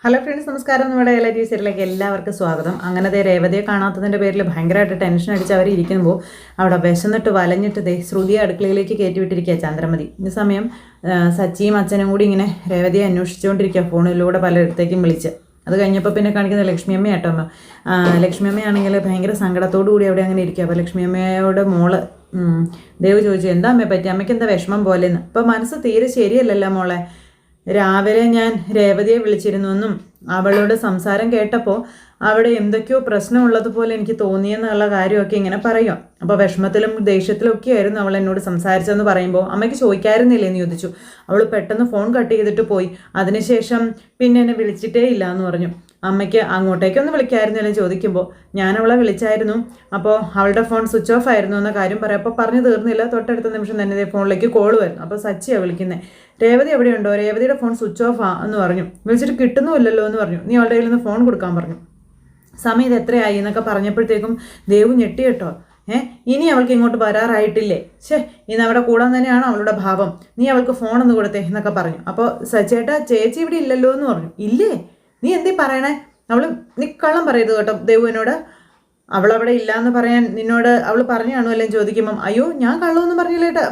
Hello friends, നമസ്കാരം. നമ്മുടെ LIT സീരിയലിലേക്ക് എല്ലാവർക്കും സ്വാഗതം. അങ്ങനത്തെ രേവതിയെ കാണാത്തതിൻ്റെ പേരിൽ ഭയങ്കരമായിട്ട് ടെൻഷൻ അടിച്ച് അവർ ഇരിക്കുമ്പോൾ അവിടെ വിശന്നിട്ട് വലഞ്ഞിട്ട് ശ്രുതിയെ അടുക്കളയിലേക്ക് കയറ്റിവിട്ടിരിക്കുക ചന്ദ്രമതി. ഈ സമയം സച്ചിയും അച്ഛനും കൂടി ഇങ്ങനെ രേവതിയെ അന്വേഷിച്ചുകൊണ്ടിരിക്കുക, ഫോണിലൂടെ പലയിടത്തേക്കും വിളിച്ച്. അത് കഴിഞ്ഞപ്പോൾ പിന്നെ കാണിക്കുന്നത് ലക്ഷ്മിയമ്മ കേട്ടോ. ലക്ഷ്മിയമ്മയാണെങ്കിൽ ഭയങ്കര സങ്കടത്തോടു കൂടി അവിടെ അങ്ങനെ ഇരിക്കുക. അപ്പോൾ ലക്ഷ്മിയമ്മയോട് മോള് ദേവ് ചോദിച്ചു, എന്താ അമ്മയെ പറ്റി, അമ്മയ്ക്ക് എന്താ വിഷമം പോലെയെന്ന്. അപ്പോൾ മനസ്സ് തീരെ ശരിയല്ലല്ലോ മോളെ. രാവിലെ ഞാൻ രേവതിയെ വിളിച്ചിരുന്നുവെന്നും അവളോട് സംസാരം കേട്ടപ്പോൾ അവിടെ എന്തൊക്കെയോ പ്രശ്നമുള്ളതുപോലെ എനിക്ക് തോന്നിയെന്നുള്ള കാര്യമൊക്കെ ഇങ്ങനെ പറയും. അപ്പോൾ വിഷമത്തിലും ദേഷ്യത്തിലും ഒക്കെ ആയിരുന്നു അവൾ എന്നോട് സംസാരിച്ചതെന്ന് പറയുമ്പോൾ അമ്മയ്ക്ക് ചോദിക്കാറുന്നില്ലേ എന്ന് ചോദിച്ചു. അവൾ പെട്ടെന്ന് ഫോൺ കട്ട് ചെയ്തിട്ട് പോയി. അതിനുശേഷം പിന്നെ എന്നെ വിളിച്ചിട്ടേ ഇല്ല എന്ന് പറഞ്ഞു. അമ്മയ്ക്ക് അങ്ങോട്ടേക്കൊന്ന് വിളിക്കായിരുന്നില്ല ചോദിക്കുമ്പോൾ ഞാൻ അവളെ വിളിച്ചായിരുന്നു, അപ്പോൾ അവളുടെ ഫോൺ സ്വിച്ച് ഓഫ് ആയിരുന്നു എന്ന കാര്യം പറയാം. അപ്പോൾ പറഞ്ഞു തീർന്നില്ല, തൊട്ടടുത്ത നിമിഷം തന്നെ ഫോണിലേക്ക് കോൾ വരുന്നു. അപ്പോൾ സച്ചിയാണ് വിളിക്കുന്നത്. രേവതി എവിടെയുണ്ടോ, രേവതിയുടെ ഫോൺ സ്വിച്ച് ഓഫ് എന്ന് പറഞ്ഞു. വിളിച്ചിട്ട് കിട്ടുന്നുമില്ലല്ലോ എന്ന് പറഞ്ഞു. നീ അവളുടെ കയ്യിൽ നിന്ന് ഫോൺ കൊടുക്കാൻ പറഞ്ഞു. സമയം ഇത് എത്രയായി എന്നൊക്കെ പറഞ്ഞപ്പോഴത്തേക്കും ദേവ് ഞെട്ടി കേട്ടോ. ഇനി അവൾക്ക് ഇങ്ങോട്ട് വരാറായിട്ടില്ലേ, ഇന്ന് അവിടെ കൂടാൻ തന്നെയാണ് അവളുടെ ഭാവം, നീ അവൾക്ക് ഫോണൊന്ന് കൊടുത്തേ എന്നൊക്കെ പറഞ്ഞു. അപ്പോൾ ചേട്ടാ ചേച്ചി ഇവിടെ ഇല്ലല്ലോ എന്ന് പറഞ്ഞു. ഇല്ലേ, നീ എന്തേ പറയണേ, നീ കള്ളം പറയരുത് കേട്ടോ ദേവുവിനോട്. അവളവിടെ ഇല്ല എന്ന് പറയാൻ നിന്നോട് അവൾ പറഞ്ഞു കാണുമല്ലോ ചോദിക്കുമ്പം, അയ്യോ ഞാൻ കള്ളമൊന്നും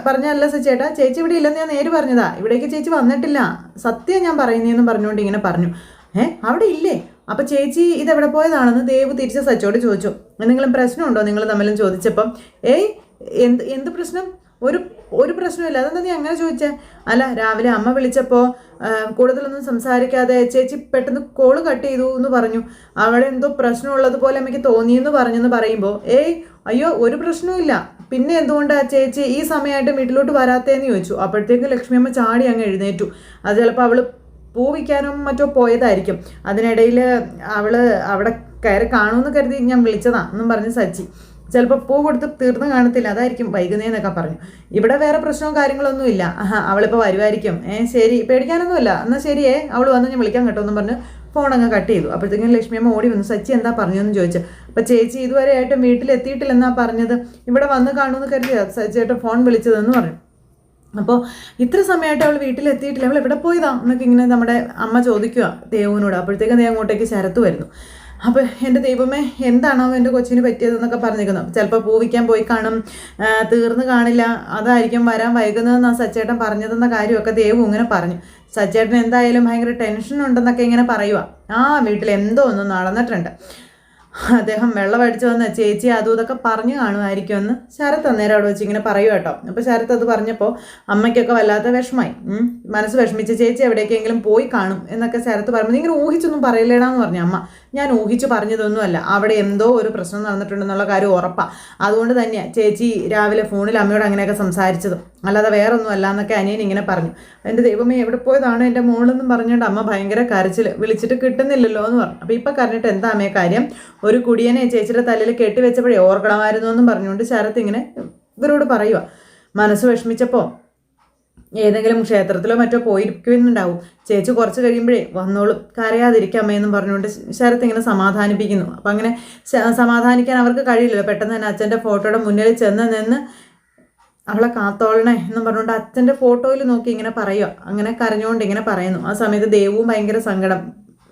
പറഞ്ഞല്ല ചേട്ടാ, ചേച്ചി ഇവിടെ ഇല്ലെന്ന് ഞാൻ നേര് പറഞ്ഞതാ, ഇവിടേക്ക് ചേച്ചി വന്നിട്ടില്ല, സത്യം ഞാൻ പറയുന്നതെന്ന് പറഞ്ഞുകൊണ്ട് ഇങ്ങനെ പറഞ്ഞു. അവിടെ ഇല്ലേ, അപ്പം ചേച്ചി ഇതെവിടെ പോയതാണെന്ന് ദേവ് തിരിച്ച് സച്ചോട് ചോദിച്ചു. എന്തെങ്കിലും പ്രശ്നമുണ്ടോ നിങ്ങൾ തമ്മിലും ചോദിച്ചപ്പം, എന്ത് പ്രശ്നം, ഒരു പ്രശ്നമില്ല, അതെന്താ നീ അങ്ങനെ ചോദിച്ചേ? അല്ല, രാവിലെ അമ്മ വിളിച്ചപ്പോൾ കൂടുതലൊന്നും സംസാരിക്കാതെ ചേച്ചി പെട്ടെന്ന് കോള് കട്ട് ചെയ്തു എന്ന് പറഞ്ഞു. അവിടെ എന്തോ പ്രശ്നമുള്ളതുപോലെ അമ്മയ്ക്ക് തോന്നിയെന്ന് പറഞ്ഞെന്ന് പറയുമ്പോൾ, അയ്യോ ഒരു പ്രശ്നവുമില്ല, പിന്നെ എന്തുകൊണ്ടാണ് ചേച്ചി ഈ സമയമായിട്ട് വീട്ടിലോട്ട് വരാത്തേന്ന് ചോദിച്ചു. അപ്പോഴത്തേക്കും ലക്ഷ്മിയമ്മ ചാടി അങ്ങ് എഴുന്നേറ്റു. അത് ചിലപ്പോൾ അവൾ പൂവിക്കാനും മറ്റോ പോയതായിരിക്കും. അതിനിടയിൽ അവൾ അവിടെ കയറി കാണുമെന്ന് കരുതി ഞാൻ വിളിച്ചതാ എന്നും പറഞ്ഞ് സച്ചി. ചിലപ്പോൾ പൂ കൊടുത്ത് തീർന്ന് കാണത്തില്ല, അതായിരിക്കും വൈകുന്നേന്നൊക്കെ പറഞ്ഞു. ഇവിടെ വേറെ പ്രശ്നവും കാര്യങ്ങളൊന്നും ഇല്ല, അവളിപ്പോൾ വരുമായിരിക്കും. ശരി, പേടിക്കാനൊന്നുമില്ല, എന്നാൽ ശരിയേ, അവൾ വന്ന് ഞാൻ വിളിക്കാൻ കേട്ടോ എന്നും പറഞ്ഞ് ഫോൺ അങ്ങ് കട്ട് ചെയ്തു. അപ്പോഴത്തേക്കും ലക്ഷ്മിയമ്മ ഓടി വന്നു. സച്ചി എന്താ പറഞ്ഞതെന്ന് ചോദിച്ചു. അപ്പോൾ ചേച്ചി ഇതുവരെ ആയിട്ടും വീട്ടിലെത്തിയിട്ടില്ലെന്നാ പറഞ്ഞത്, ഇവിടെ വന്ന് കാണുമെന്ന് കരുതിയാ സച്ചിയായിട്ട് ഫോൺ വിളിച്ചതെന്ന് പറഞ്ഞു. അപ്പോൾ ഇത്ര സമയമായിട്ട് അവൾ വീട്ടിലെത്തിയിട്ടില്ല, അവൾ എവിടെ പോയതാ എന്നൊക്കെ ഇങ്ങനെ നമ്മുടെ അമ്മ ചോദിക്കുക ദേവുവിനോട്. അപ്പോഴത്തേക്കും ദേ അങ്ങോട്ടേക്ക് ശരത്ത് വരുന്നു. അപ്പോൾ എൻ്റെ ദൈവമേ എന്താണോ എൻ്റെ കൊച്ചിന് പറ്റിയതെന്നൊക്കെ പറഞ്ഞിരിക്കുന്നു. ചിലപ്പോൾ പൂവിക്കാൻ പോയി കാണും, തീർന്ന് കാണില്ല, അതായിരിക്കും വരാൻ വൈകുന്നതെന്നാണ് സച്ചേട്ടൻ പറഞ്ഞതെന്ന കാര്യമൊക്കെ ദേവു ഇങ്ങനെ പറഞ്ഞു. സച്ചേട്ടൻ എന്തായാലും ഭയങ്കര ടെൻഷൻ ഉണ്ടെന്നൊക്കെ ഇങ്ങനെ പറയുക. വീട്ടിൽ എന്തോ ഒന്ന് നടന്നിട്ടുണ്ട്, അദ്ദേഹം വെള്ളം അടിച്ചു വന്ന് ചേച്ചി അതും ഇതൊക്കെ പറഞ്ഞു കാണുമായിരിക്കും എന്ന് ശരത്ത് അന്നേരം അവിടെ വെച്ച് ഇങ്ങനെ പറയും കേട്ടോ. അപ്പോൾ ശരത്ത് അത് പറഞ്ഞപ്പോൾ അമ്മയ്ക്കൊക്കെ വല്ലാത്ത വിഷമായി, മനസ്സ് വിഷമിച്ച് ചേച്ചി എവിടേക്കെങ്കിലും പോയി കാണും എന്നൊക്കെ ശരത്ത് പറയുമ്പോൾ, ഇങ്ങനെ ഊഹിച്ചൊന്നും പറയില്ലേടാന്ന് പറഞ്ഞു അമ്മ. ഞാൻ ഊഹിച്ച് പറഞ്ഞതൊന്നുമല്ല, അവിടെ എന്തോ ഒരു പ്രശ്നം നടന്നിട്ടുണ്ടെന്നുള്ള കാര്യം ഉറപ്പാണ്. അതുകൊണ്ട് തന്നെയാണ് ചേച്ചി രാവിലെ ഫോണിൽ അമ്മയോട് അങ്ങനെയൊക്കെ സംസാരിച്ചതും, അല്ലാതെ വേറെ ഒന്നും അല്ല എന്നൊക്കെ അനിയൻ ഇങ്ങനെ പറഞ്ഞു. എൻ്റെ ദൈവമേ എവിടെ പോയതാണ് എൻ്റെ മോളെന്നും പറഞ്ഞുകൊണ്ട് അമ്മ ഭയങ്കര കരച്ചിൽ, വിളിച്ചിട്ട് കിട്ടുന്നില്ലല്ലോ എന്ന് പറഞ്ഞു. അപ്പോൾ ഇപ്പം കരഞ്ഞിട്ട് എന്താ അമ്മയെ കാര്യം, ഒരു കുടിയനെ ചേച്ചിയുടെ തലയിൽ കെട്ടിവെച്ചപ്പോഴേ ഓർക്കണമായിരുന്നു എന്നും പറഞ്ഞുകൊണ്ട് ശരത്ത് ഇങ്ങനെ ഇവരോട് പറയുക. മനസ്സ് വിഷമിച്ചപ്പോൾ ഏതെങ്കിലും ക്ഷേത്രത്തിലോ മറ്റോ പോയിരിക്കുന്നുണ്ടാവും, ചേച്ചി കുറച്ച് കഴിയുമ്പോഴേ വന്നോളും, കരയാതിരിക്കുക അമ്മയെന്നും പറഞ്ഞുകൊണ്ട് ശരത്ത് ഇങ്ങനെ സമാധാനിപ്പിക്കുന്നു. അപ്പം അങ്ങനെ സമാധാനിക്കാൻ അവർക്ക് കഴിയില്ലല്ലോ. പെട്ടെന്ന് തന്നെ അച്ഛൻ്റെ ഫോട്ടോയുടെ മുന്നിൽ ചെന്ന് നിന്ന് അവളെ കാത്തോളണേ എന്നും പറഞ്ഞുകൊണ്ട് അച്ഛൻ്റെ ഫോട്ടോയിൽ നോക്കി ഇങ്ങനെ പറയുക. അങ്ങനെ കരഞ്ഞുകൊണ്ട് ഇങ്ങനെ പറയുന്നു. ആ സമയത്ത് ദേവും ഭയങ്കര സങ്കടം,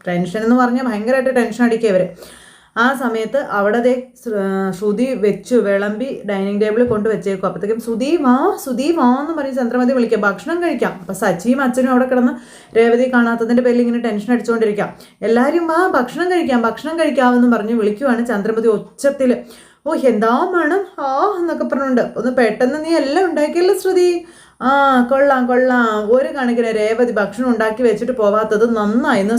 ടെൻഷൻ എന്ന് പറഞ്ഞാൽ ഭയങ്കരമായിട്ട് ടെൻഷൻ അടിക്കുക. ആ സമയത്ത് അവിടെ ശ്രുതി വെച്ചു വിളമ്പി ഡൈനിങ് ടേബിളിൽ കൊണ്ട് വെച്ചേക്കും. അപ്പോഴത്തേക്കും സുധി വാ എന്ന് പറഞ്ഞ് ചന്ദ്രമതി വിളിക്കാം, ഭക്ഷണം കഴിക്കാം. അപ്പം സച്ചിയും അച്ഛനും അവിടെ കിടന്ന് രേവതി കാണാത്തതിൻ്റെ പേരിൽ ഇങ്ങനെ ടെൻഷൻ അടിച്ചുകൊണ്ടിരിക്കാം. എല്ലാവരും ഭക്ഷണം കഴിക്കാമെന്ന് പറഞ്ഞ് വിളിക്കുവാണ് ചന്ദ്രമതി ഒച്ചത്തിൽ. എന്താ വേണം എന്നൊക്കെ പറഞ്ഞുകൊണ്ട്, ഒന്ന് പെട്ടെന്ന് നീ എല്ലാം ഉണ്ടാക്കിയല്ലോ ശ്രുതി. കൊള്ളാം, ഒരു കണക്കിന് രേവതി ഭക്ഷണം ഉണ്ടാക്കി വെച്ചിട്ട് പോവാത്തത് നന്നായിരുന്നു.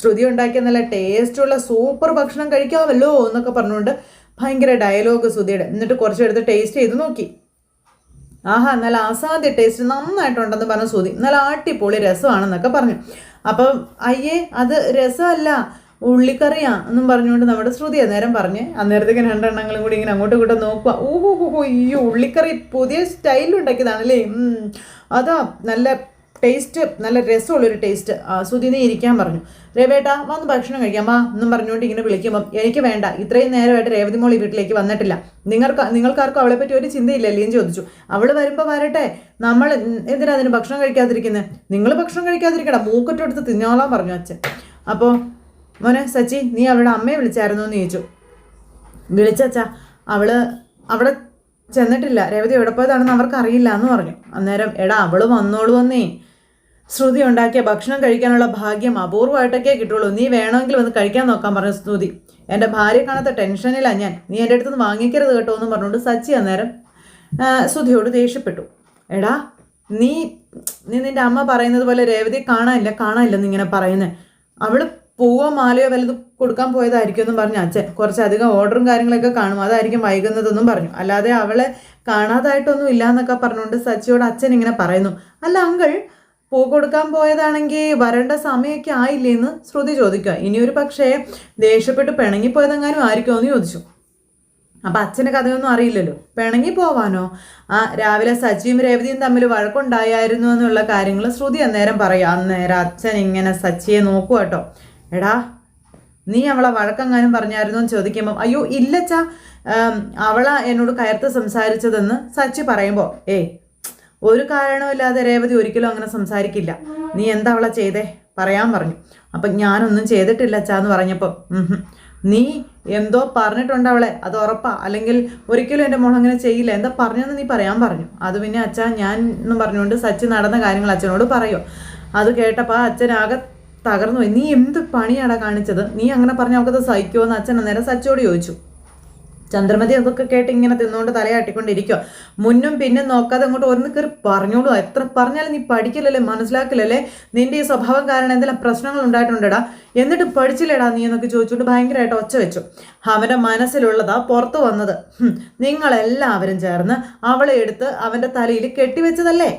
ശ്രുതി ഉണ്ടാക്കിയ നല്ല ടേസ്റ്റുള്ള സൂപ്പർ ഭക്ഷണം കഴിക്കാമല്ലോ എന്നൊക്കെ പറഞ്ഞുകൊണ്ട് ഭയങ്കര ഡയലോഗ് ശ്രുതിയുടെ. എന്നിട്ട് കുറച്ചെടുത്ത് ടേസ്റ്റ് ചെയ്ത് നോക്കി. നല്ല അസാധ്യ ടേസ്റ്റ്, നന്നായിട്ടുണ്ടെന്ന് പറഞ്ഞു ശ്രുതി. നല്ല അടിപൊളി രസമാണെന്നൊക്കെ പറഞ്ഞു. അപ്പം അത് രസമല്ല, ഉള്ളിക്കറിയാ എന്നും പറഞ്ഞുകൊണ്ട് നമ്മുടെ ശ്രുതി അന്നേരം പറഞ്ഞ്, അന്നേരത്തേക്ക് രണ്ടെണ്ണങ്ങളും കൂടി ഇങ്ങനെ അങ്ങോട്ടും ഇങ്ങോട്ടും നോക്കുക. ഈ ഉള്ളിക്കറി പുതിയ സ്റ്റൈലുണ്ടാക്കിയതാണല്ലേ, അതാ നല്ല ടേസ്റ്റ്, നല്ല രസമുള്ളൊരു ടേസ്റ്റ്. ശ്രുതി നീ ഇരിക്കാൻ പറഞ്ഞു. രേവേട്ടാ വന്ന് ഭക്ഷണം കഴിക്കാം എന്നും പറഞ്ഞുകൊണ്ട് ഇങ്ങനെ വിളിക്കുമ്പം, എനിക്ക് വേണ്ട, ഇത്രയും നേരമായിട്ട് രേവതി മോൾ ഈ വീട്ടിലേക്ക് വന്നിട്ടില്ല, നിങ്ങൾക്കാർക്കും അവളെ പറ്റി ഒരു ചിന്തയില്ലല്ലേ എന്ന് ചോദിച്ചു. അവൾ വരുമ്പോൾ വരട്ടെ, നമ്മൾ എന്തിനാ അതിന് ഭക്ഷണം കഴിക്കാതിരിക്കുന്നത്, നിങ്ങൾ ഭക്ഷണം കഴിക്കാതിരിക്കടാ, മൂക്കറ്റെടുത്ത് തിന്നോളാൻ പറഞ്ഞു അച്ഛൻ. അപ്പോൾ മോനെ സച്ചി, നീ അവളുടെ അമ്മയെ വിളിച്ചായിരുന്നോ എന്ന് ചോദിച്ചു. വിളിച്ചാ, അവള് അവിടെ ചെന്നിട്ടില്ല, രേവതി എവിടെ പോയതാണെന്ന് അവർക്ക് അറിയില്ല എന്ന് പറഞ്ഞു. അന്നേരം എടാ അവള് വന്നോളൂ എന്നേ, ശ്രുതി ഉണ്ടാക്കിയ ഭക്ഷണം കഴിക്കാനുള്ള ഭാഗ്യം അപൂർവമായിട്ടൊക്കെ കിട്ടുള്ളൂ, നീ വേണമെങ്കിൽ വന്ന് കഴിക്കാൻ നോക്കാൻ പറഞ്ഞു ശ്രുതി. എൻ്റെ ഭാര്യ കാണാത്ത ടെൻഷനിലാണ് ഞാൻ, നീ എൻ്റെ അടുത്ത് നിന്ന് വാങ്ങിക്കരുത് കേട്ടോ എന്ന് പറഞ്ഞുകൊണ്ട് സച്ചി അന്നേരം ശ്രുതിയോട് ദേഷ്യപ്പെട്ടു. എടാ നീ നിന്റെ അമ്മ പറയുന്നത് പോലെ രേവതി കാണാനില്ലെന്ന് ഇങ്ങനെ പറയുന്നത്, അവള് പൂവോ മാലയോ വല്ലതും കൊടുക്കാൻ പോയതായിരിക്കും എന്നും പറഞ്ഞു അച്ഛൻ. കുറച്ചധികം ഓർഡറും കാര്യങ്ങളൊക്കെ കാണും, അതായിരിക്കും വൈകുന്നതെന്നും പറഞ്ഞു. അല്ലാതെ അവളെ കാണാതായിട്ടൊന്നും ഇല്ല എന്നൊക്കെ പറഞ്ഞുകൊണ്ട് സച്ചിയോട് അച്ഛൻ ഇങ്ങനെ പറയുന്നു. അല്ല അങ്കിൾ, പൂ കൊടുക്കാൻ പോയതാണെങ്കിൽ വരേണ്ട സമയമൊക്കെ ആയില്ലേന്ന് ശ്രുതി ചോദിക്കുക. ഇനിയൊരു പക്ഷേ ദേഷ്യപ്പെട്ട് പിണങ്ങിപ്പോയതെങ്ങാനും ആയിരിക്കുമോ എന്ന് ചോദിച്ചു. അപ്പം അച്ഛന് കഥയൊന്നും അറിയില്ലല്ലോ, പിണങ്ങി പോവാനോ? രാവിലെ സച്ചിയും രേവതിയും തമ്മിൽ വഴക്കുണ്ടായിരുന്നു എന്നുള്ള കാര്യങ്ങൾ ശ്രുതി അന്നേരം പറയാം. അന്നേരം അച്ഛൻ ഇങ്ങനെ സച്ചിയെ നോക്കുക കേട്ടോ. എടാ നീ അവളെ വഴക്കെങ്ങാനും പറഞ്ഞായിരുന്നു എന്ന് ചോദിക്കുമ്പം അയ്യോ ഇല്ലച്ചാ, അവളാ എന്നോട് കയർത്ത് സംസാരിച്ചതെന്ന് സച്ചി പറയുമ്പോൾ ഒരു കാരണമില്ലാതെ രേവതി ഒരിക്കലും അങ്ങനെ സംസാരിക്കില്ല, നീ എന്താ അവളെ ചെയ്തേ പറയാൻ പറഞ്ഞു. അപ്പം ഞാനൊന്നും ചെയ്തിട്ടില്ല അച്ഛാന്ന് പറഞ്ഞപ്പോൾ നീ എന്തോ പറഞ്ഞിട്ടുണ്ട് അവളെ, അത് ഉറപ്പാ, അല്ലെങ്കിൽ ഒരിക്കലും എൻ്റെ മോൾ അങ്ങനെ ചെയ്യില്ല, എന്താ പറഞ്ഞതെന്ന് നീ പറയാൻ പറഞ്ഞു. അത് പിന്നെ അച്ഛാ ഞാൻ എന്നും പറഞ്ഞുകൊണ്ട് സച്ചി നടന്ന കാര്യങ്ങൾ അച്ഛനോട് പറയുമോ. അത് കേട്ടപ്പോൾ അച്ഛനാകെ തകർന്നു പോയി. നീ എന്ത് പണിയാടാ കാണിച്ചത്, നീ അങ്ങനെ പറഞ്ഞ അവൾക്കത് സഹിക്കുമോ എന്ന് അച്ഛൻ അന്നേരം സച്ചിയോട് ചോദിച്ചു. ചന്ദ്രമതി അതൊക്കെ കേട്ട് ഇങ്ങനെ തിന്നുകൊണ്ട് തലയാട്ടിക്കൊണ്ടിരിക്കുക. മുന്നും പിന്നും നോക്കാതെ അങ്ങോട്ട് ഒന്ന് കയറി പറഞ്ഞോളൂ. എത്ര പറഞ്ഞാലും നീ പഠിക്കില്ലല്ലേ, മനസ്സിലാക്കില്ലല്ലേ, നിന്റെ ഈ സ്വഭാവം കാരണം എന്തെങ്കിലും പ്രശ്നങ്ങൾ ഉണ്ടായിട്ടുണ്ടടാ, എന്നിട്ട് പഠിച്ചില്ലേടാ നീ എന്നൊക്കെ ചോദിച്ചുകൊണ്ട് ഭയങ്കരമായിട്ട് ഒച്ച വെച്ചു. അവൻ്റെ മനസ്സിലുള്ളതാ പുറത്തു വന്നത്. നിങ്ങളെല്ലാവരും ചേർന്ന് അവളെ എടുത്ത് അവൻ്റെ തലയിൽ കെട്ടിവെച്ചതല്ലേ,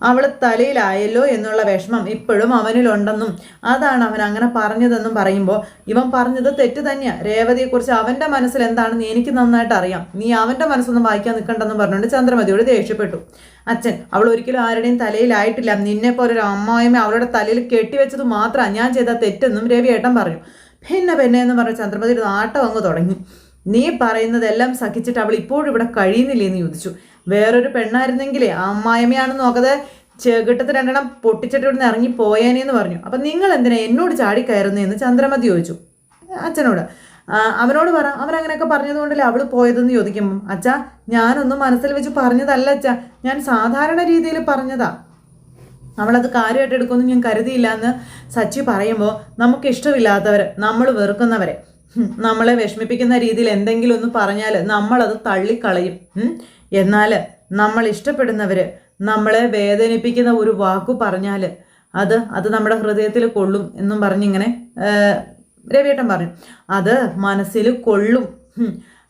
അവൾ തലയിലായല്ലോ എന്നുള്ള വിഷമം ഇപ്പോഴും അവനിലുണ്ടെന്നും അതാണ് അവൻ അങ്ങനെ പറഞ്ഞതെന്നും പറയുമ്പോൾ ഇവൻ പറഞ്ഞത് തെറ്റ് തന്നെയാണ്. രേവതിയെക്കുറിച്ച് അവൻ്റെ മനസ്സിൽ എന്താണെന്ന് എനിക്ക് നന്നായിട്ട് അറിയാം, നീ അവൻ്റെ മനസ്സൊന്നും വായിക്കാൻ നിൽക്കണ്ടെന്നും പറഞ്ഞുകൊണ്ട് ചന്ദ്രമതിയോട് ദേഷ്യപ്പെട്ടു. അച്ഛൻ, അവൾ ഒരിക്കലും ആരുടെയും തലയിലായിട്ടില്ല, നിന്നെ പോലൊരു അമ്മായിമ്മ അവളുടെ തലയിൽ കെട്ടിവെച്ചത് മാത്രമാണ് ഞാൻ ചെയ്ത തെറ്റെന്നും രവിയേട്ടൻ പറഞ്ഞു. പിന്നെ എന്ന് പറഞ്ഞ ചന്ദ്രമതി നാട്ടം അങ്ങ് തുടങ്ങി. നീ പറയുന്നതെല്ലാം സഹിച്ചിട്ട് അവൾ ഇപ്പോഴും ഇവിടെ കഴിയുന്നില്ലേ എന്ന് ചോദിച്ചു. വേറൊരു പെണ്ണായിരുന്നെങ്കിലേ അമ്മായിമ്മയാണെന്ന് നോക്കാതെ ചെകിട്ടത്ത് രണ്ടെണ്ണം പൊട്ടിച്ചിട്ട് ഇവിടുന്ന് ഇറങ്ങി പോയേനെന്ന് പറഞ്ഞു. അപ്പം നിങ്ങൾ എന്തിനാ എന്നോട് ചാടിക്കയറുന്നതെന്ന് ചന്ദ്രമതി ചോദിച്ചു അച്ഛനോട്. അവനോട് പറ, അവനങ്ങനെയൊക്കെ പറഞ്ഞതുകൊണ്ടല്ലേ അവൾ പോയതെന്ന് ചോദിക്കുമ്പം അച്ഛാ ഞാനൊന്നും മനസ്സിൽ വെച്ച് പറഞ്ഞതല്ല അച്ഛാ, ഞാൻ സാധാരണ രീതിയിൽ പറഞ്ഞതാ, അവളത് കാര്യമായിട്ട് എടുക്കുമെന്ന് ഞാൻ കരുതിയില്ല എന്ന് സച്ചി പറയുമ്പോൾ നമുക്ക് ഇഷ്ടമില്ലാത്തവർ, നമ്മൾ വെറുക്കുന്നവരെ നമ്മളെ വിഷമിപ്പിക്കുന്ന രീതിയിൽ എന്തെങ്കിലും ഒന്ന് പറഞ്ഞാൽ നമ്മളത് തള്ളിക്കളയും. എന്നാൽ നമ്മൾ ഇഷ്ടപ്പെടുന്നവർ നമ്മളെ വേദനിപ്പിക്കുന്ന ഒരു വാക്കു പറഞ്ഞാൽ അത് നമ്മുടെ ഹൃദയത്തിൽ കൊള്ളും എന്നും പറഞ്ഞിങ്ങനെ രവിയേട്ടൻ പറഞ്ഞു. അത് മനസ്സിൽ കൊള്ളും,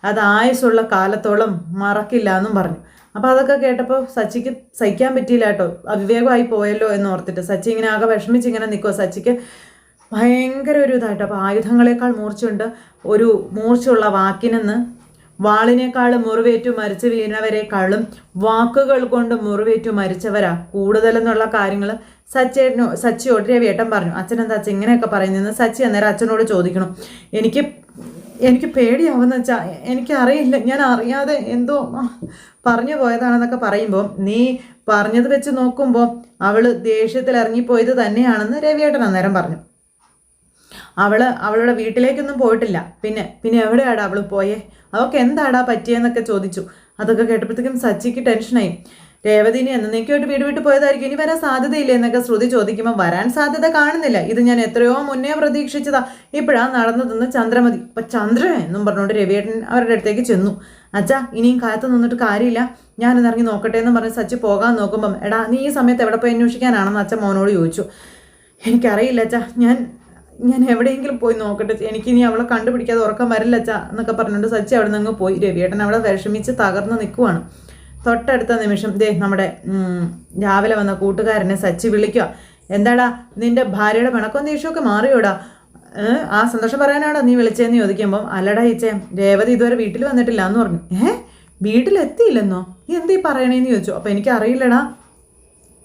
അത് ആയുസ്സുള്ള കാലത്തോളം മറക്കില്ല എന്നും പറഞ്ഞു. അപ്പോൾ അതൊക്കെ കേട്ടപ്പോൾ സച്ചിക്ക് സഹിക്കാൻ പറ്റിയില്ല കേട്ടോ, അവിവേകമായി പോയല്ലോ എന്ന് ഓർത്തിട്ട് സച്ചി ഇങ്ങനെ ആകെ വിഷമിച്ചിങ്ങനെ നിൽക്കുക. സച്ചിക്ക് ഭയങ്കര ഒരു ഇതായിട്ടോ. അപ്പോൾ ആയുധങ്ങളെക്കാൾ മൂർച്ചയുണ്ട് ഒരു മൂർച്ചയുള്ള വാക്കിനെന്ന്, വാളിനേക്കാൾ മുറിവേറ്റു മരിച്ചു വീണവരെക്കാളും വാക്കുകൾ കൊണ്ട് മുറിവേറ്റു മരിച്ചവരാ കൂടുതലെന്നുള്ള കാര്യങ്ങൾ സച്ചിയോട് രവിയേട്ടൻ പറഞ്ഞു. അച്ഛനെന്താ അച്ഛൻ ഇങ്ങനെയൊക്കെ പറയുന്നതെന്ന് സച്ചി അന്നേരം അച്ഛനോട് ചോദിക്കണം. എനിക്ക് പേടിയാവുന്ന വെച്ചാൽ എനിക്കറിയില്ല, ഞാൻ അറിയാതെ എന്തോ പറഞ്ഞു പോയതാണെന്നൊക്കെ പറയുമ്പോൾ നീ പറഞ്ഞത് വെച്ച് നോക്കുമ്പോൾ അവൾ ദേഷ്യത്തിൽ ഇറങ്ങിപ്പോയത് തന്നെയാണെന്ന് രവിയേട്ടൻ അന്നേരം പറഞ്ഞു. അവളുടെ വീട്ടിലേക്കൊന്നും പോയിട്ടില്ല, പിന്നെ എവിടെയാടാ അവൾ പോയേ, അവൾക്ക് എന്താടാ പറ്റിയെന്നൊക്കെ ചോദിച്ചു. അതൊക്കെ കേട്ടപ്പോഴത്തേക്കും സച്ചിക്ക് ടെൻഷനായി. രേവതിനെ എന്നേക്കുമായിട്ട് വീട് വിട്ട് പോയതായിരിക്കും, ഇനി വരാൻ സാധ്യതയില്ല എന്നൊക്കെ ശ്രുതി ചോദിക്കുമ്പോൾ വരാൻ സാധ്യത കാണുന്നില്ല, ഇത് ഞാൻ എത്രയോ മുന്നേ പ്രതീക്ഷിച്ചതാ, ഇപ്പോഴാണ് നടന്നതെന്ന് ചന്ദ്രമതി. അപ്പം ചന്ദ്രൻ എന്നും പറഞ്ഞുകൊണ്ട് രവിയേട്ടൻ അവരുടെ അടുത്തേക്ക് ചെന്നു. അച്ഛാ ഇനിയും കാലത്ത് നിന്നിട്ട് കാര്യമില്ല, ഞാനൊന്ന് ഇറങ്ങി നോക്കട്ടെ എന്ന് പറഞ്ഞ് സച്ചി പോകാൻ നോക്കുമ്പം എടാ നീ ഈ സമയത്ത് എവിടെ പോയി അന്വേഷിക്കാനാണെന്ന് അച്ഛൻ മോനോട് ചോദിച്ചു. എനിക്കറിയില്ല അച്ഛാ, ഞാൻ എവിടെയെങ്കിലും പോയി നോക്കട്ടെ, എനിക്കിനി അവളെ കണ്ടുപിടിക്കാതെ ഉറക്കം വരില്ല അച്ഛാ എന്നൊക്കെ പറഞ്ഞുകൊണ്ട് സച്ചി അവിടെ നിന്ന് പോയി. രവിയേട്ടൻ അവിടെ വിഷമിച്ച് തകർന്ന് നിൽക്കുവാണ്. തൊട്ടടുത്ത നിമിഷം നമ്മുടെ രാവിലെ വന്ന കൂട്ടുകാരനെ സച്ചി വിളിക്കുക. എന്താടാ നിന്റെ ഭാര്യയുടെ പിണക്കവും ദേഷ്യമൊക്കെ മാറിയോടാ, ആ സന്തോഷം പറയാനാണോ നീ വിളിച്ചതെന്ന് ചോദിക്കുമ്പം അല്ലടാ ഈച്ചേ, രേവതി ഇതുവരെ വീട്ടിൽ വന്നിട്ടില്ല എന്ന് പറഞ്ഞു. വീട്ടിലെത്തിയില്ലെന്നോ, നീ എന്തീ പറയണേന്ന് ചോദിച്ചു. അപ്പോൾ എനിക്കറിയില്ലടാ,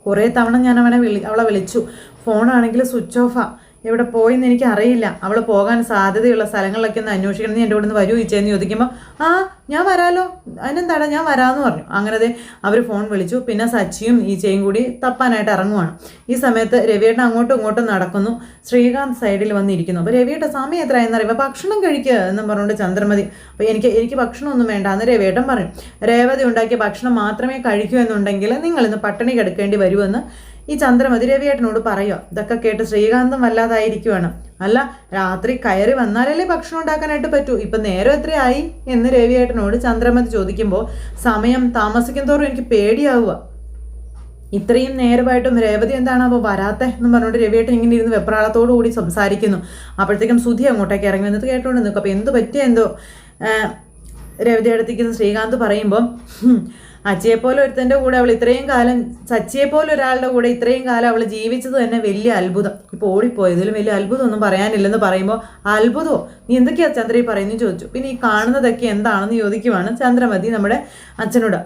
കുറേ തവണ ഞാൻ അവളെ വിളിച്ചു, ഫോണാണെങ്കിൽ സ്വിച്ച് ഓഫാ, എവിടെ പോയെന്ന് എനിക്ക് അറിയില്ല, അവൾ പോകാൻ സാധ്യതയുള്ള സ്ഥലങ്ങളിലൊക്കെ ഒന്ന് അന്വേഷിക്കണം, നീ എൻ്റെ കൂടെ നിന്ന് വരൂ ഈച്ചയെന്ന് ചോദിക്കുമ്പോൾ ഞാൻ വരാമല്ലോ, അതിനെന്താടാ ഞാൻ വരാമെന്ന് പറഞ്ഞു. അങ്ങനെ അവർ ഫോൺ വിളിച്ചു. പിന്നെ സച്ചിയും ഈച്ചയും കൂടി തപ്പാനായിട്ട് ഇറങ്ങുവാണ്. ഈ സമയത്ത് രവിയേട്ടൻ അങ്ങോട്ടും ഇങ്ങോട്ടും നടക്കുന്നു. ശ്രീകാന്ത് സൈഡിൽ വന്നിരിക്കുന്നു. അപ്പോൾ രവിയേട്ടൻ സമയം എത്രയെന്ന് അറിയുമ്പോൾ ഭക്ഷണം കഴിക്കുക എന്നും പറഞ്ഞുകൊണ്ട് ചന്ദ്രമതി, അപ്പോൾ എനിക്ക് ഭക്ഷണമൊന്നും വേണ്ട എന്ന് രവിയേട്ടൻ പറയും. രേവതി ഉണ്ടാക്കിയ ഭക്ഷണം മാത്രമേ കഴിക്കൂ എന്നുണ്ടെങ്കിൽ നിങ്ങൾ ഇന്ന് പട്ടിണി കിടക്കേണ്ടി വരുമെന്ന് ഈ ചന്ദ്രമതി രവിയേട്ടനോട് പറയുക. ഇതൊക്കെ കേട്ട് ശ്രീകാന്തം വല്ലാതായിരിക്കുവാണ്. അല്ല, രാത്രി കയറി വന്നാലല്ലേ ഭക്ഷണം ഉണ്ടാക്കാനായിട്ട് പറ്റൂ, ഇപ്പം നേരം എത്രയായി എന്ന് രവിയേട്ടനോട് ചന്ദ്രമതി ചോദിക്കുമ്പോൾ സമയം താമസിക്കും തോറും എനിക്ക് പേടിയാവുക. ഇത്രയും നേരമായിട്ടും രേവതി എന്താണാവോ വരാത്തെ എന്ന് പറഞ്ഞുകൊണ്ട് രവിയേട്ടൻ ഇങ്ങനെ ഇരുന്ന് വെപ്രാളത്തോടു കൂടി സംസാരിക്കുന്നു. അപ്പോഴത്തേക്കും സുധി അങ്ങോട്ടേക്ക് ഇറങ്ങി വന്നിട്ട് കേട്ടോണ്ട് നിൽക്കും. അപ്പോൾ എന്ത് പറ്റിയെന്തോ രേവതി അടുത്തേക്ക് ശ്രീകാന്ത് പറയുമ്പോൾ, അച്ചയെപ്പോലെ ഒരുത്തൻ്റെ കൂടെ അവൾ ഇത്രയും കാലം, സച്ചിയെപ്പോലെ ഒരാളുടെ കൂടെ ഇത്രയും കാലം അവൾ ജീവിച്ചത് തന്നെ വലിയ അത്ഭുതം. ഇപ്പോൾ ഓടിപ്പോയതിലും വലിയ അത്ഭുതം ഒന്നും പറയാനില്ലെന്ന് പറയുമ്പോൾ, അത്ഭുതമോ, നീ എന്തൊക്കെയാണ് ചന്ദ്ര ഈ പറയുന്നു ചോദിച്ചു. പിന്നെ ഈ കാണുന്നതൊക്കെ എന്താണെന്ന് ചോദിക്കുവാണ് ചന്ദ്രമതി നമ്മുടെ അച്ഛനോട്.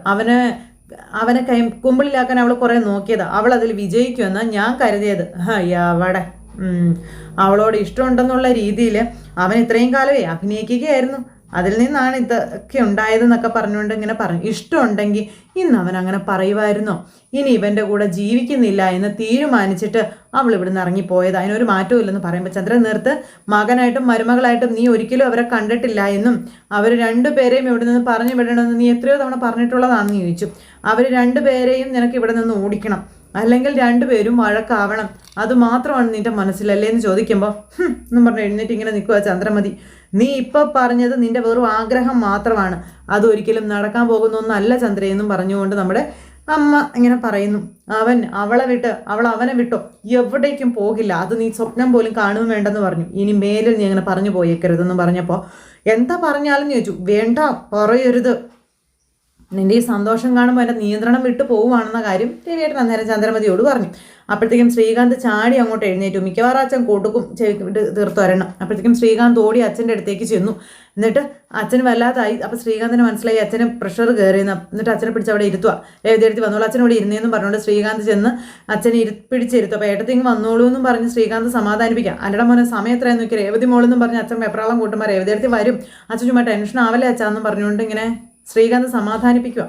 അവനെ കുമ്പിളിലാക്കാൻ അവൾ കുറേ നോക്കിയതാ, അവൾ അതിൽ വിജയിക്കുമെന്നാണ് ഞാൻ കരുതിയത്. അവിടെ അവളോട് ഇഷ്ടമുണ്ടെന്നുള്ള രീതിയിൽ അവൻ ഇത്രയും കാലമേ അഭിനയിക്കുകയായിരുന്നു, അതിൽ നിന്നാണ് ഇതൊക്കെ ഉണ്ടായതെന്നൊക്കെ പറഞ്ഞുകൊണ്ട് ഇങ്ങനെ പറഞ്ഞു. ഇഷ്ടമുണ്ടെങ്കിൽ ഇന്ന് അവൻ അങ്ങനെ പറയുമായിരുന്നോ? ഇനി ഇവൻ്റെ കൂടെ ജീവിക്കുന്നില്ല എന്ന് തീരുമാനിച്ചിട്ട് അവൾ ഇവിടുന്ന് ഇറങ്ങിപ്പോയത്, അതിനൊരു മാറ്റവും ഇല്ലെന്ന് പറയുമ്പോൾ, ചന്ദ്രൻ നേർത്ത് മകനായിട്ടും മരുമകളായിട്ടും നീ ഒരിക്കലും അവരെ കണ്ടിട്ടില്ല എന്നും അവർ രണ്ടുപേരെയും ഇവിടെ നിന്ന് പറഞ്ഞു വിടണമെന്ന് നീ എത്രയോ തവണ പറഞ്ഞിട്ടുള്ളതാണെന്ന് ചോദിച്ചു. അവർ രണ്ടുപേരെയും നിനക്ക് ഇവിടെ നിന്ന് ഓടിക്കണം, അല്ലെങ്കിൽ രണ്ടുപേരും വഴക്കാവണം, അതുമാത്രമാണ് നിന്റെ മനസ്സിലല്ലേ എന്ന് ചോദിക്കുമ്പോൾ എന്നും പറഞ്ഞ് എഴുന്നേറ്റ് ഇങ്ങനെ നിൽക്കുക ചന്ദ്രമതി. നീ ഇപ്പോൾ പറഞ്ഞത് നിന്റെ വെറും ആഗ്രഹം മാത്രമാണ്, അതൊരിക്കലും നടക്കാൻ പോകുന്നൊന്നല്ല ചന്ദ്രയെന്നും പറഞ്ഞുകൊണ്ട് നമ്മുടെ അമ്മ ഇങ്ങനെ പറയുന്നു. അവൾ അവനെ വിട്ടോ എവിടേക്കും പോകില്ല, അത് നീ സ്വപ്നം പോലും കാണുകയും വേണ്ടെന്ന് പറഞ്ഞു. ഇനി മേലിൽ നീ അങ്ങനെ പറഞ്ഞു പോയേക്കരുതെന്ന് പറഞ്ഞപ്പോൾ, എന്താ പറഞ്ഞാലും ചോദിച്ചു. വേണ്ട, പറയരുത്, നിന്റെ ഈ സന്തോഷം കാണുമ്പോൾ എൻ്റെ നിയന്ത്രണം വിട്ടു പോവുകയാണെന്ന കാര്യം രവിയേട്ടൻ അന്നേരം ചന്ദ്രമതിയോട് പറഞ്ഞു. അപ്പോഴത്തേക്കും ശ്രീകാന്ത് ചാടി അങ്ങോട്ട് എഴുന്നേറ്റു. മിക്കവാറും അച്ഛൻ കൊടുക്കും തീർത്തു വരണം. അപ്പോഴത്തേക്കും ശ്രീകാന്ത് ഓടി അച്ഛൻ്റെ അടുത്തേക്ക് ചെന്നു. എന്നിട്ട് അച്ഛന് വല്ലാതായി. അപ്പോൾ ശ്രീകാന്തിന് മനസ്സിലായി അച്ഛന് പ്രഷർ കയറിയെന്ന്. എന്നിട്ട് അച്ഛനെ പിടിച്ച് അവിടെ ഇരുത്തുക. രേവതി എടുത്ത് വന്നോളൂ, അച്ഛനോട് ഇരുന്നേന്നും പറഞ്ഞുകൊണ്ട് ശ്രീകാന്ത് ചെന്ന് അച്ഛനെ പിടിച്ചിരുത്തും. അപ്പോൾ ഏട്ടത്തിങ്ങ് വന്നോളൂ എന്നും പറഞ്ഞ് ശ്രീകാന്ത് സമാധാനിപ്പിക്കാം. അല്ലട മോനെ സമയം എത്രയെന്ന് നോക്കി രേവതി മോളെന്നും പറഞ്ഞ് അച്ഛൻ വെപ്രാളം കൂട്ടുമ്പോൾ രേവതി എടുത്ത് വരും. അച്ഛൻ ചുമ്മാ ടെൻഷൻ ആവല്ലേ അച്ഛാന്നും പറഞ്ഞുകൊണ്ട് ഇങ്ങനെ ശ്രീകാന്ത് സമാധാനിപ്പിക്കുക.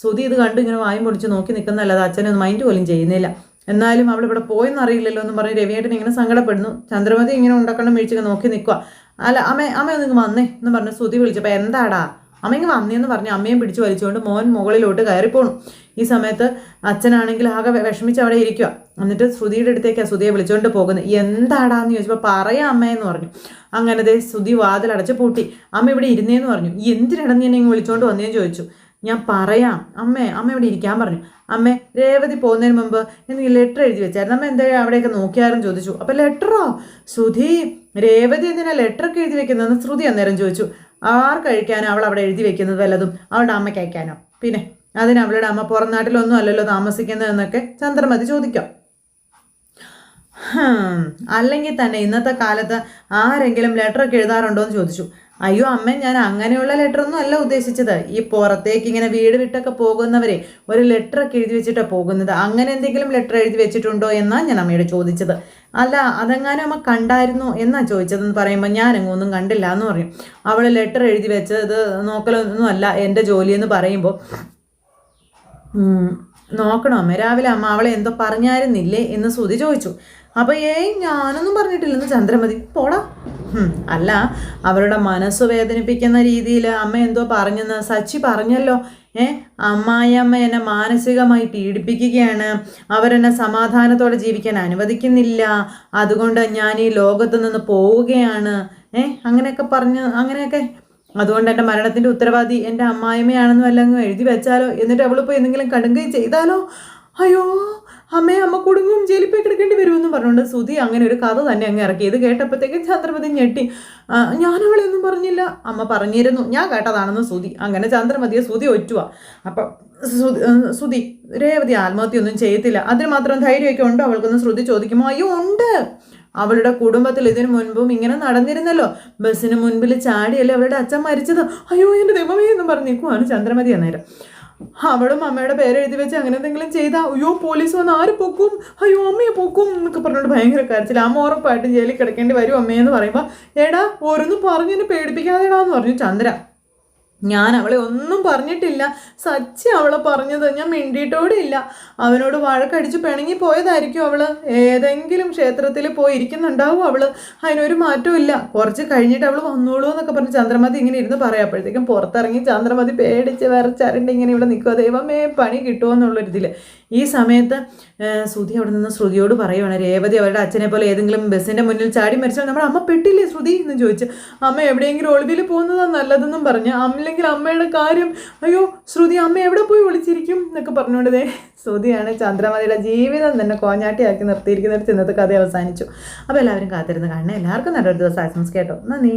സുധി ഇത് കണ്ട് ഇങ്ങനെ വായും പൊടിച്ച് നോക്കി നിൽക്കുന്നല്ലാതെ അച്ഛനൊന്നും മൈൻഡ് പോലും ചെയ്യുന്നില്ല. എന്നാലും അവൾ ഇവിടെ പോയെന്ന് അറിയില്ലല്ലോ എന്ന് പറഞ്ഞ് രവിയേട്ടൻ ഇങ്ങനെ സങ്കടപ്പെടുന്നു. ചന്ദ്രമതി ഇങ്ങനെ ഉണ്ടാക്കണം വീഴ്ചയൊക്കെ നോക്കി നിൽക്കുക. അല്ല അമ്മ ഒന്നിങ്ങ് വന്നേ എന്ന് പറഞ്ഞ് സുധി വിളിച്ചപ്പോൾ, എന്താടാ അമ്മ ഇങ്ങ് വന്നേന്ന് പറഞ്ഞ് അമ്മയും പിടിച്ച് വലിച്ചുകൊണ്ട് മോൻ മുകളിലോട്ട് കയറിപ്പോണു. ഈ സമയത്ത് അച്ഛനാണെങ്കിൽ ആകെ വിഷമിച്ച് അവിടെ ഇരിക്കുക. എന്നിട്ട് ശ്രുതിയുടെ അടുത്തേക്കാണ് സുധിയെ വിളിച്ചുകൊണ്ട് പോകുന്നത്. എന്താടാന്ന് ചോദിച്ചപ്പോൾ, പറയാം അമ്മയെന്ന് പറഞ്ഞു. അങ്ങനെ സുധി വാതിലടച്ച് പൂട്ടി. അമ്മ ഇവിടെ ഇരുന്നേന്ന് പറഞ്ഞു. എന്തിനാണ് നീ എന്നെ ഇങ്ങ് വിളിച്ചുകൊണ്ട് വന്നേന്ന് ചോദിച്ചു. ഞാൻ പറയാം അമ്മ ഇവിടെ ഇരിക്കാൻ പറഞ്ഞു. അമ്മേ, രേവതി പോകുന്നതിന് മുമ്പ് എനിക്ക് ലെറ്റർ എഴുതി വെച്ചായിരുന്നു, അമ്മ എന്തായാലും അവിടെയൊക്കെ നോക്കിയാലും ചോദിച്ചു. അപ്പം ലെറ്ററോ? ശ്രുതി, രേവതി എന്തിനാ ലെറ്ററൊക്കെ എഴുതി വെക്കുന്നതെന്ന് ശ്രുതി അന്നേരം ചോദിച്ചു. കഴിക്കാനോ അവൾ അവിടെ എഴുതി വെക്കുന്നത് വല്ലതും അവളുടെ അമ്മയ്ക്ക് അയക്കാനോ? പിന്നെ അതിന് അവളുടെ അമ്മ പുറം നാട്ടിലൊന്നും അല്ലല്ലോ താമസിക്കുന്നതെന്നൊക്കെ ചന്ദ്രമതി ചോദിക്കാം. അല്ലെങ്കിൽ തന്നെ ഇന്നത്തെ കാലത്ത് ആരെങ്കിലും ലെറ്ററൊക്കെ എഴുതാറുണ്ടോ എന്ന് ചോദിച്ചു. അയ്യോ അമ്മ, ഞാൻ അങ്ങനെയുള്ള ലെറ്ററൊന്നും അല്ല ഉദ്ദേശിച്ചത്. ഈ പുറത്തേക്ക് ഇങ്ങനെ വീട് വിട്ടൊക്കെ പോകുന്നവരെ ഒരു ലെറ്ററൊക്കെ എഴുതി വെച്ചിട്ടാണ് പോകുന്നത്. അങ്ങനെ എന്തെങ്കിലും ലെറ്റർ എഴുതി വെച്ചിട്ടുണ്ടോ എന്നാണ് ഞാൻ അമ്മയോട് ചോദിച്ചത്. അല്ല, അതെങ്ങാനും അമ്മ കണ്ടായിരുന്നോ എന്നാ ചോദിച്ചതെന്ന് പറയുമ്പോൾ, ഞാനെങ്ങൊന്നും കണ്ടില്ല എന്ന് പറയും. അവൾ ലെറ്റർ എഴുതി വെച്ചത് നോക്കലൊന്നും അല്ല എൻ്റെ ജോലിയെന്ന് പറയുമ്പോൾ, നോക്കണോ അമ്മ, രാവിലെ അമ്മ അവളെ എന്തോ പറഞ്ഞായിരുന്നില്ലേ എന്ന് ശ്രുതി ചോദിച്ചു. അപ്പോൾ ഞാനൊന്നും പറഞ്ഞിട്ടില്ലെന്ന് ചന്ദ്രമതി. പോടാ. അല്ല, അവരുടെ മനസ്സ് വേദനിപ്പിക്കുന്ന രീതിയിൽ അമ്മ എന്തോ പറഞ്ഞെന്ന് സച്ചി പറഞ്ഞല്ലോ. അമ്മായിയമ്മ എന്നെ മാനസികമായി പീഡിപ്പിക്കുകയാണ്, അവരെന്നെ സമാധാനത്തോടെ ജീവിക്കാൻ അനുവദിക്കുന്നില്ല, അതുകൊണ്ട് ഞാൻ ഈ ലോകത്ത് നിന്ന് പോവുകയാണ്, അങ്ങനെയൊക്കെ അങ്ങനെയൊക്കെ. അതുകൊണ്ട് എൻ്റെ മരണത്തിൻ്റെ ഉത്തരവാദി എൻ്റെ അമ്മായിമ്മയാണെന്ന് വല്ലങ്ങ് എഴുതി വെച്ചാലോ, എന്നിട്ട് അവളിപ്പോൾ എന്തെങ്കിലും കടുങ്കൈ ചെയ്താലോ? അയ്യോ അമ്മ കുടുങ്ങും, ജയിലിൽ പോയി കിടക്കേണ്ടി വരുമെന്നും പറഞ്ഞുകൊണ്ട് ശ്രുതി അങ്ങനെ ഒരു കഥ തന്നെ അങ്ങ് ഇറക്കി. ഇത് കേട്ടപ്പോഴത്തേക്കും ചന്ദ്രമതി ഞെട്ടി. ഞാനവളെ ഒന്നും പറഞ്ഞില്ല, അമ്മ പറഞ്ഞിരുന്നു, ഞാൻ കേട്ടതാണെന്ന് ശ്രുതി. അങ്ങനെ ചന്ദ്രമതിയെ ശ്രുതി ഒറ്റുക. അപ്പം ശ്രുതി, രേവതി ആത്മഹത്യയൊന്നും ചെയ്യത്തില്ല, അതിന് മാത്രം ധൈര്യമൊക്കെ ഉണ്ടോ അവൾക്കൊന്ന് ശ്രുതി ചോദിക്കുമോ? അയ്യോ ഉണ്ട്, അവളുടെ കുടുംബത്തിൽ ഇതിനു മുൻപും ഇങ്ങനെ നടന്നിരുന്നല്ലോ. ബസ്സിന് മുൻപിൽ ചാടിയല്ലേ അവളുടെ അച്ഛൻ മരിച്ചത്. അയ്യോ എൻ്റെ ദൈവമേ എന്ന് പറഞ്ഞ് നിൽക്കുവാണ് ചന്ദ്രമതി അന്നേരം. അവളും അമ്മയുടെ പേര് എഴുതി വെച്ച് അങ്ങനെ എന്തെങ്കിലും ചെയ്താൽ അയ്യോ പോലീസ് വന്ന് ആര് പൊക്കും, അയ്യോ അമ്മയെ പൊക്കും എന്നൊക്കെ പറഞ്ഞുകൊണ്ട് ഭയങ്കര കരച്ചിൽ. അമ്മ ഉറപ്പായിട്ടും ജയിലിൽ കിടക്കേണ്ടി വരും അമ്മയെന്ന് പറയുമ്പോൾ എടാ ഓരോന്ന് പറഞ്ഞ് പേടിപ്പിക്കാതെടാന്ന് പറഞ്ഞു ചന്ദ്ര. ഞാൻ അവളെ ഒന്നും പറഞ്ഞിട്ടില്ല, സച്ചി അവളെ പറഞ്ഞത്, ഞാൻ മിണ്ടിയിട്ടോടെ ഇല്ല. അവനോട് വഴക്കടിച്ച് പിണങ്ങി പോയതായിരിക്കും അവള്. ഏതെങ്കിലും ക്ഷേത്രത്തിൽ പോയി ഇരിക്കുന്നുണ്ടാവും അവള്, അതിനൊരു മാറ്റവും ഇല്ല. കുറച്ച് കഴിഞ്ഞിട്ട് അവൾ വന്നോളൂ എന്നൊക്കെ പറഞ്ഞ് ചന്ദ്രമതി ഇങ്ങനെ ഇരുന്ന് പറയാം. അപ്പോഴത്തേക്കും പുറത്തിറങ്ങി ചന്ദ്രമതി പേടിച്ച് വിറച്ചറിണ്ട് ഇങ്ങനെ ഇവിടെ നിൽക്കുക. ദൈവമേ പണി കിട്ടുമോ എന്നുള്ളൊരിതിൽ. ഈ സമയത്ത് ശ്രുതി അവിടെ നിന്ന് ശ്രുതിയോട് പറയുവാണ്, രേവതി അവരുടെ അച്ഛനെ പോലെ ഏതെങ്കിലും ബസ്സിൻ്റെ മുന്നിൽ ചാടി മരിച്ചാൽ നമ്മുടെ അമ്മ പെട്ടില്ലേ ശ്രുതി എന്ന് ചോദിച്ച്. അമ്മ എവിടെയെങ്കിലും ഒളിവിൽ പോകുന്നതാണ് നല്ലതെന്നും പറഞ്ഞ്, അല്ലെങ്കിൽ അമ്മയുടെ കാര്യം അയ്യോ ശ്രുതി അമ്മ എവിടെ പോയി ഒളിച്ചിരിക്കും എന്നൊക്കെ പറഞ്ഞുകൊണ്ടതേ ശ്രുതിയാണ് ചന്ദ്രമതിയുടെ ജീവിതം തന്നെ കോഞ്ഞാട്ടിയാക്കി നിർത്തിയിരിക്കുന്നിടത്ത് ഇന്നത്തെ കഥ അവസാനിച്ചു. അപ്പോൾ എല്ലാവരും കാത്തിരുന്ന് കാണണേ. എല്ലാവർക്കും നല്ലൊരു ദിവസം ആശംസിക്കാം കേട്ടോ. നന്ദി.